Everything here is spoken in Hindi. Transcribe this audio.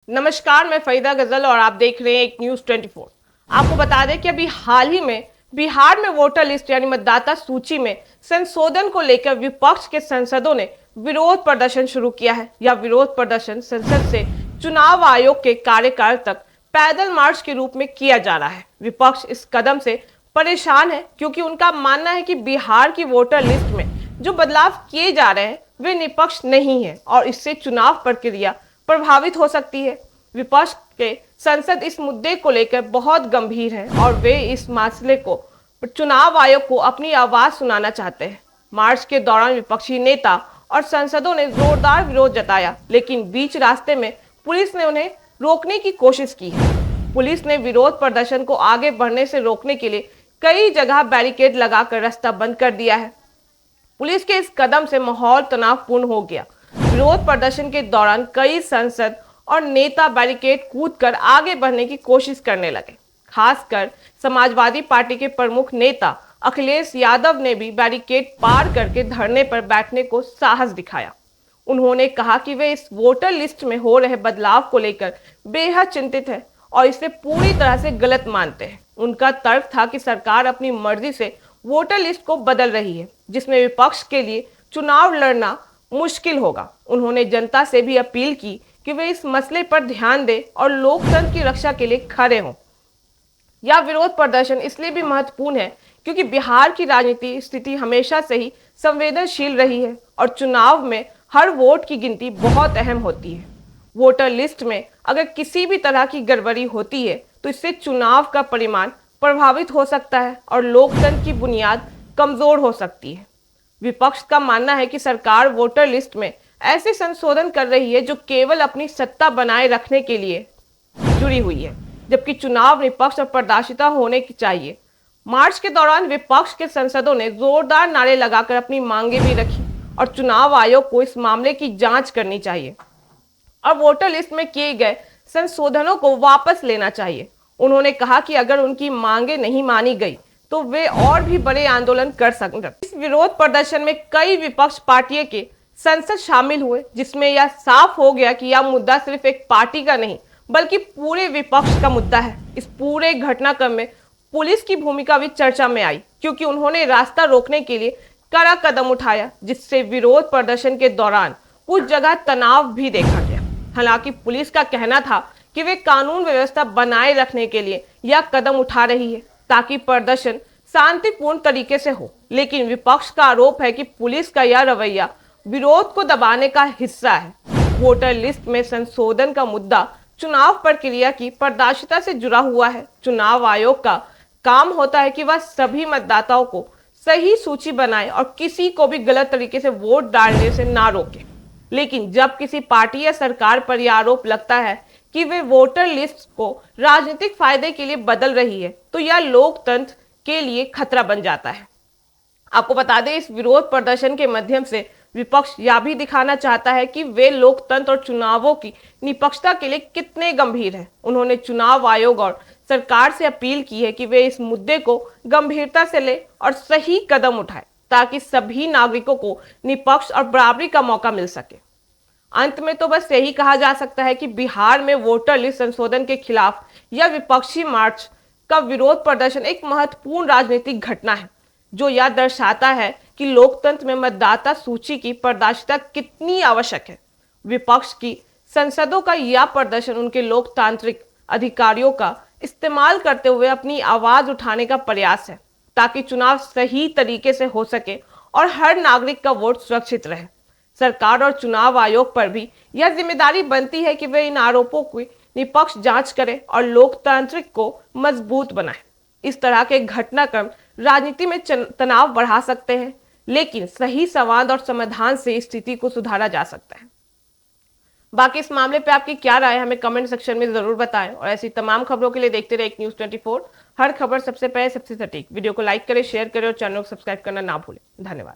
नमस्कार, मैं फरीदा गजल और आप देख रहे हैं एक न्यूज 24। आपको बता दें कि अभी हाल ही में बिहार में वोटर लिस्ट यानी मतदाता सूची में संशोधन को लेकर विपक्ष के सांसदों ने विरोध प्रदर्शन शुरू किया है। यह विरोध प्रदर्शन संसद से चुनाव आयोग के कार्यकाल तक पैदल मार्च के रूप में किया जा रहा है। विपक्ष इस कदम से परेशान है क्योंकि उनका मानना है कि बिहार की वोटर लिस्ट में जो बदलाव किए जा रहे हैं वे निष्पक्ष नहीं है और इससे चुनाव प्रक्रिया प्रभावित हो सकती है। विपक्ष के सांसद इस मुद्दे को लेकर बहुत गंभीर हैं और वे इस मसले को चुनाव आयोग को अपनी आवाज सुनाना चाहते हैं। मार्च के दौरान विपक्षी नेता और सांसदों ने जोरदार विरोध जताया, लेकिन बीच रास्ते में पुलिस ने उन्हें रोकने की कोशिश की है। पुलिस ने विरोध प्रदर्शन को आगे बढ़ने से रोकने के लिए कई जगह बैरिकेड लगाकर रास्ता बंद कर दिया है। पुलिस के इस कदम से माहौल तनावपूर्ण हो गया। विरोध प्रदर्शन के दौरान कई सांसद और नेता बैरिकेड कूदकर आगे बढ़ने की कोशिश करने लगे। खासकर समाजवादी पार्टी के प्रमुख नेता अखिलेश यादव ने भी बैरिकेड पार करके धरने पर बैठने को साहस दिखाया। उन्होंने कहा कि वे इस वोटर लिस्ट में हो रहे बदलाव को लेकर बेहद चिंतित है और इसे पूरी तरह से गलत मानते हैं। उनका तर्क था कि सरकार अपनी मर्जी से वोटर लिस्ट को बदल रही है, जिसमें विपक्ष के लिए चुनाव लड़ना मुश्किल होगा। उन्होंने जनता से भी अपील की कि वे इस मसले पर ध्यान दें और लोकतंत्र की रक्षा के लिए खड़े हों। यह विरोध प्रदर्शन इसलिए भी महत्वपूर्ण है क्योंकि बिहार की राजनीति स्थिति हमेशा से ही संवेदनशील रही है और चुनाव में हर वोट की गिनती बहुत अहम होती है। वोटर लिस्ट में अगर किसी भी तरह की गड़बड़ी होती है तो इससे चुनाव का परिणाम प्रभावित हो सकता है और लोकतंत्र की बुनियाद कमजोर हो सकती है। विपक्ष का मानना है कि सरकार वोटर लिस्ट में ऐसे संशोधन कर रही है जो केवल अपनी सत्ता बनाए रखने के लिए जुड़ी हुई है, जबकि चुनाव निष्पक्ष और पारदर्शिता होने की चाहिए। मार्च के दौरान विपक्ष के सांसदों ने जोरदार नारे लगाकर अपनी मांगे भी रखी और चुनाव आयोग को इस मामले की जांच करनी चाहिए और वोटर लिस्ट में किए गए संशोधनों को वापस लेना चाहिए। उन्होंने कहा कि अगर उनकी मांगे नहीं मानी गई तो वे और भी बड़े आंदोलन कर सकते। इस विरोध प्रदर्शन में कई विपक्ष पार्टियों के सांसद शामिल हुए, जिसमें यह साफ हो गया कि यह मुद्दा सिर्फ एक पार्टी का नहीं बल्कि पूरे विपक्ष का मुद्दा है। इस पूरे घटनाक्रम में पुलिस की भूमिका भी चर्चा में आई क्योंकि उन्होंने रास्ता रोकने के लिए कड़ा कदम उठाया, जिससे विरोध प्रदर्शन के दौरान कुछ जगह तनाव भी देखा गया। हालांकि पुलिस का कहना था कि वे कानून व्यवस्था बनाए रखने के लिए यह कदम उठा रही है ताकि प्रदर्शन शांतिपूर्ण तरीके से हो, लेकिन विपक्ष का आरोप है कि पुलिस का यह रवैया विरोध को दबाने का हिस्सा है। वोटर लिस्ट में संशोधन का मुद्दा चुनाव प्रक्रिया की पारदर्शिता से जुड़ा हुआ है। चुनाव आयोग का काम होता है कि वह सभी मतदाताओं को सही सूची बनाए और किसी को भी गलत तरीके से वोट डालने से ना रोके। लेकिन जब किसी पार्टी या सरकार पर यह आरोप लगता है कि वे वोटर लिस्ट को राजनीतिक फायदे के लिए बदल रही है तो यह लोकतंत्र के लिए खतरा बन जाता है। आपको बता दें, इस विरोध प्रदर्शन के माध्यम से विपक्ष यह भी दिखाना चाहता है कि वे लोकतंत्र और चुनावों की निष्पक्षता के लिए कितने गंभीर हैं। उन्होंने चुनाव आयोग और सरकार से अपील की है कि वे इस मुद्दे को गंभीरता से ले और सही कदम उठाए ताकि सभी नागरिकों को निष्पक्ष और बराबरी का मौका मिल सके। अंत में तो बस यही कहा जा सकता है कि बिहार में वोटर लिस्ट संशोधन के खिलाफ यह विपक्षी मार्च का विरोध प्रदर्शन एक महत्वपूर्ण राजनीतिक घटना है जो यह दर्शाता है कि लोकतंत्र में मतदाता सूची की पारदर्शिता कितनी आवश्यक है। विपक्ष की संसदों का यह प्रदर्शन उनके लोकतांत्रिक अधिकारियों का इस्तेमाल करते हुए अपनी आवाज उठाने का प्रयास है ताकि चुनाव सही तरीके से हो सके और हर नागरिक का वोट सुरक्षित रहे। सरकार और चुनाव आयोग पर भी यह जिम्मेदारी बनती है कि वे इन आरोपों की निष्पक्ष जांच करें और लोकतांत्रिक को मजबूत बनाएं। इस तरह के घटनाक्रम राजनीति में तनाव बढ़ा सकते हैं, लेकिन सही संवाद और समाधान से स्थिति को सुधारा जा सकता है। बाकी इस मामले पे आपकी क्या राय है हमें कमेंट सेक्शन में जरूर बताएं और ऐसी तमाम खबरों के लिए देखते रहे एक न्यूज 24। हर खबर सबसे पहले सबसे सटीक। वीडियो को लाइक करें, शेयर करें और चैनल को सब्सक्राइब करना ना भूलें। धन्यवाद।